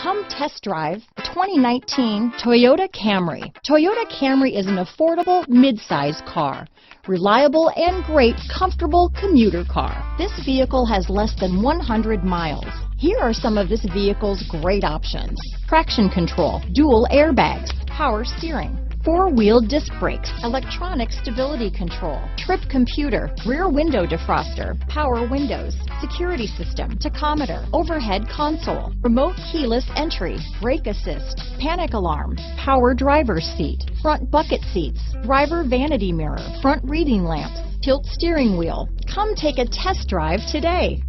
Come test drive the 2019 Toyota Camry. Toyota Camry is an affordable mid-size car. Reliable and great comfortable commuter car. This vehicle has less than 100 miles. Here are some of this vehicle's great options: traction control, dual airbags, power steering, four-wheel disc brakes, electronic stability control, trip computer, rear window defroster, power windows, security system, tachometer, overhead console, remote keyless entry, brake assist, panic alarm, power driver's seat, front bucket seats, driver vanity mirror, front reading lamps, tilt steering wheel. Come take a test drive today.